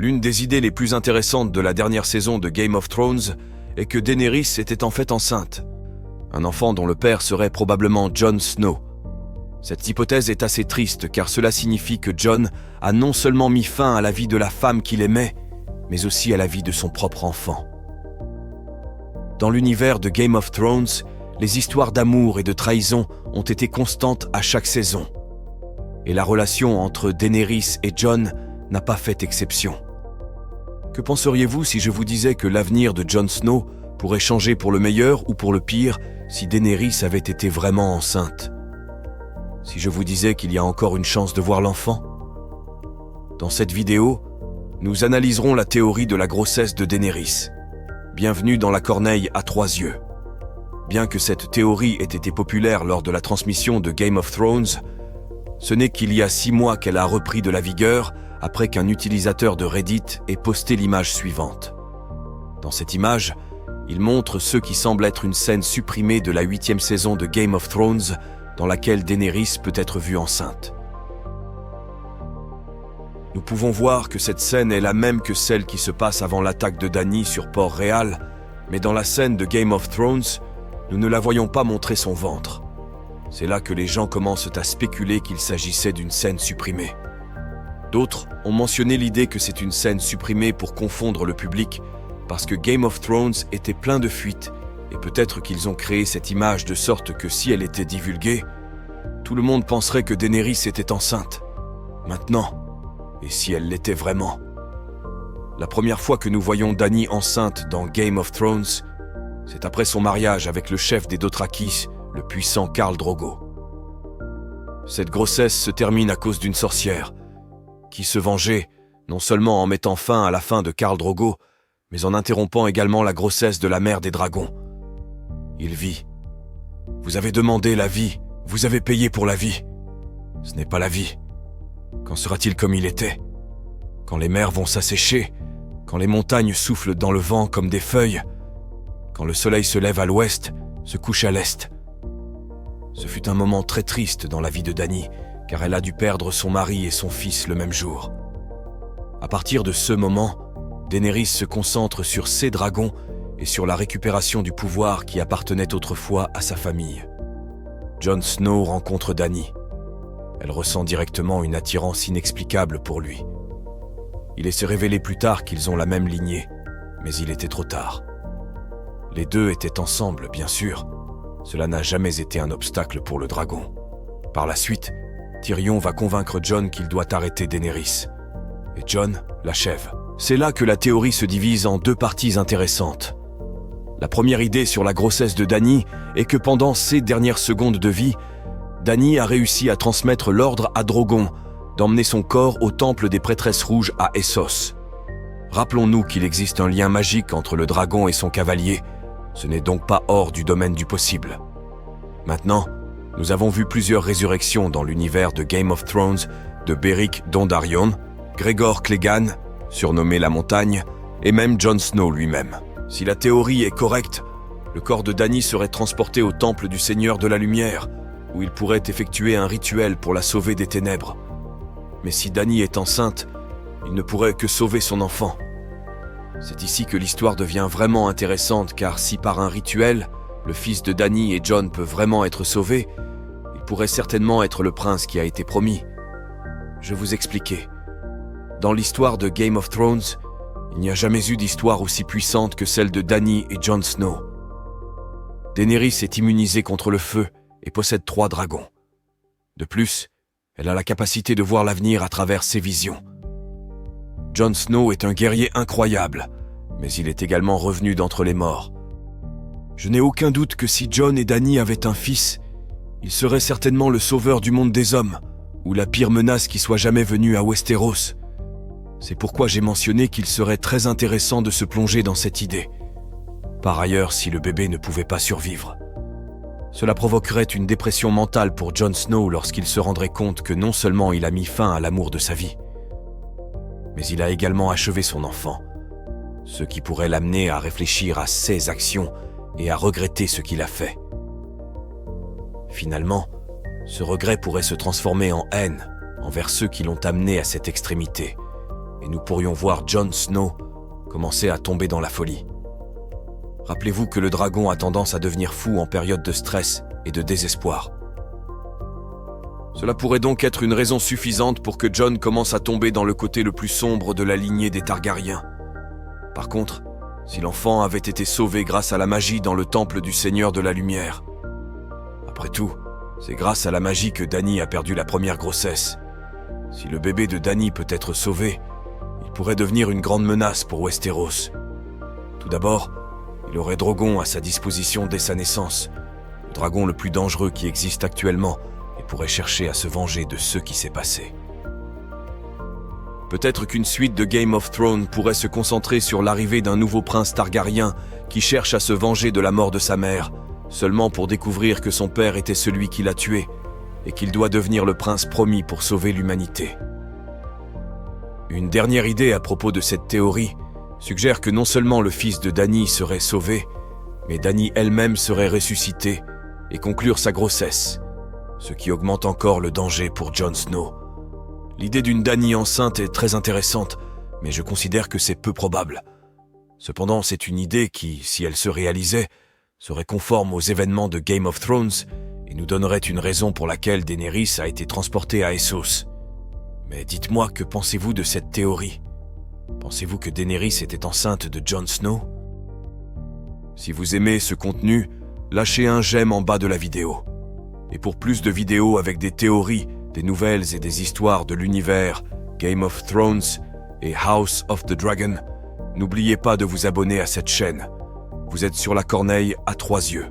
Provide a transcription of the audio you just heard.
L'une des idées les plus intéressantes de la dernière saison de Game of Thrones est que Daenerys était en fait enceinte. Un enfant dont le père serait probablement Jon Snow. Cette hypothèse est assez triste car cela signifie que Jon a non seulement mis fin à la vie de la femme qu'il aimait, mais aussi à la vie de son propre enfant. Dans l'univers de Game of Thrones, les histoires d'amour et de trahison ont été constantes à chaque saison. Et la relation entre Daenerys et Jon n'a pas fait exception. Que penseriez-vous si je vous disais que l'avenir de Jon Snow pourrait changer pour le meilleur ou pour le pire si Daenerys avait été vraiment enceinte? Si je vous disais qu'il y a encore une chance de voir l'enfant? Dans cette vidéo, nous analyserons la théorie de la grossesse de Daenerys. Bienvenue dans la corneille à 3 yeux. Bien que cette théorie ait été populaire lors de la transmission de Game of Thrones, ce n'est qu'il y a 6 mois qu'elle a repris de la vigueur après qu'un utilisateur de Reddit ait posté l'image suivante. Dans cette image, il montre ce qui semble être une scène supprimée de la 8e saison de Game of Thrones dans laquelle Daenerys peut être vue enceinte. Nous pouvons voir que cette scène est la même que celle qui se passe avant l'attaque de Dany sur Port-Réal, mais dans la scène de Game of Thrones, nous ne la voyons pas montrer son ventre. C'est là que les gens commencent à spéculer qu'il s'agissait d'une scène supprimée. D'autres ont mentionné l'idée que c'est une scène supprimée pour confondre le public, parce que Game of Thrones était plein de fuites, et peut-être qu'ils ont créé cette image de sorte que si elle était divulguée, tout le monde penserait que Daenerys était enceinte. Maintenant, et si elle l'était vraiment? La première fois que nous voyons Dany enceinte dans Game of Thrones, c'est après son mariage avec le chef des Dothraki, le puissant Khal Drogo. Cette grossesse se termine à cause d'une sorcière, qui se vengeait non seulement en mettant fin à la fin de Khal Drogo, mais en interrompant également la grossesse de la mère des dragons. Il vit. Vous avez demandé la vie, vous avez payé pour la vie. Ce n'est pas la vie. Quand sera-t-il comme il était? Quand les mers vont s'assécher, quand les montagnes soufflent dans le vent comme des feuilles, quand le soleil se lève à l'ouest, se couche à l'est. Ce fut un moment très triste dans la vie de Dany, car elle a dû perdre son mari et son fils le même jour. À partir de ce moment, Daenerys se concentre sur ses dragons et sur la récupération du pouvoir qui appartenait autrefois à sa famille. Jon Snow rencontre Dany. Elle ressent directement une attirance inexplicable pour lui. Il est se révéler plus tard qu'ils ont la même lignée, mais il était trop tard. Les deux étaient ensemble, bien sûr. Cela n'a jamais été un obstacle pour le dragon. Par la suite, Tyrion va convaincre Jon qu'il doit arrêter Daenerys. Et Jon l'achève. C'est là que la théorie se divise en 2 parties intéressantes. La première idée sur la grossesse de Dany est que pendant ses dernières secondes de vie, Dany a réussi à transmettre l'ordre à Drogon d'emmener son corps au temple des prêtresses rouges à Essos. Rappelons-nous qu'il existe un lien magique entre le dragon et son cavalier. Ce n'est donc pas hors du domaine du possible. Maintenant, nous avons vu plusieurs résurrections dans l'univers de Game of Thrones de Beric Dondarrion, Gregor Clegane, surnommé la Montagne, et même Jon Snow lui-même. Si la théorie est correcte, le corps de Dany serait transporté au temple du Seigneur de la Lumière, où il pourrait effectuer un rituel pour la sauver des ténèbres. Mais si Dany est enceinte, il ne pourrait que sauver son enfant. C'est ici que l'histoire devient vraiment intéressante, car si par un rituel, le fils de Dany et Jon peut vraiment être sauvé, il pourrait certainement être le prince qui a été promis. Je vous expliquais. Dans l'histoire de Game of Thrones, il n'y a jamais eu d'histoire aussi puissante que celle de Dany et Jon Snow. Daenerys est immunisée contre le feu et possède 3 dragons. De plus, elle a la capacité de voir l'avenir à travers ses visions. Jon Snow est un guerrier incroyable, mais il est également revenu d'entre les morts. Je n'ai aucun doute que si Jon et Dany avaient un fils, il serait certainement le sauveur du monde des hommes, ou la pire menace qui soit jamais venue à Westeros. C'est pourquoi j'ai mentionné qu'il serait très intéressant de se plonger dans cette idée. Par ailleurs, si le bébé ne pouvait pas survivre, cela provoquerait une dépression mentale pour Jon Snow lorsqu'il se rendrait compte que non seulement il a mis fin à l'amour de sa vie, mais il a également achevé son enfant, ce qui pourrait l'amener à réfléchir à ses actions et à regretter ce qu'il a fait. Finalement, ce regret pourrait se transformer en haine envers ceux qui l'ont amené à cette extrémité, et nous pourrions voir Jon Snow commencer à tomber dans la folie. Rappelez-vous que le dragon a tendance à devenir fou en période de stress et de désespoir. Cela pourrait donc être une raison suffisante pour que Jon commence à tomber dans le côté le plus sombre de la lignée des Targaryens. Par contre, si l'enfant avait été sauvé grâce à la magie dans le temple du Seigneur de la Lumière. Après tout, c'est grâce à la magie que Dany a perdu la première grossesse. Si le bébé de Dany peut être sauvé, il pourrait devenir une grande menace pour Westeros. Tout d'abord, il aurait Drogon à sa disposition dès sa naissance, le dragon le plus dangereux qui existe actuellement, et pourrait chercher à se venger de ce qui s'est passé. Peut-être qu'une suite de Game of Thrones pourrait se concentrer sur l'arrivée d'un nouveau prince Targaryen qui cherche à se venger de la mort de sa mère, seulement pour découvrir que son père était celui qui l'a tué et qu'il doit devenir le prince promis pour sauver l'humanité. Une dernière idée à propos de cette théorie suggère que non seulement le fils de Dany serait sauvé, mais Dany elle-même serait ressuscitée et conclure sa grossesse, ce qui augmente encore le danger pour Jon Snow. L'idée d'une Dany enceinte est très intéressante, mais je considère que c'est peu probable. Cependant, c'est une idée qui, si elle se réalisait, serait conforme aux événements de Game of Thrones et nous donnerait une raison pour laquelle Daenerys a été transportée à Essos. Mais dites-moi, que pensez-vous de cette théorie? Pensez-vous que Daenerys était enceinte de Jon Snow? Si vous aimez ce contenu, lâchez un j'aime en bas de la vidéo. Et pour plus de vidéos avec des théories, des nouvelles et des histoires de l'univers, Game of Thrones et House of the Dragon, n'oubliez pas de vous abonner à cette chaîne. Vous êtes sur la corneille à 3 yeux.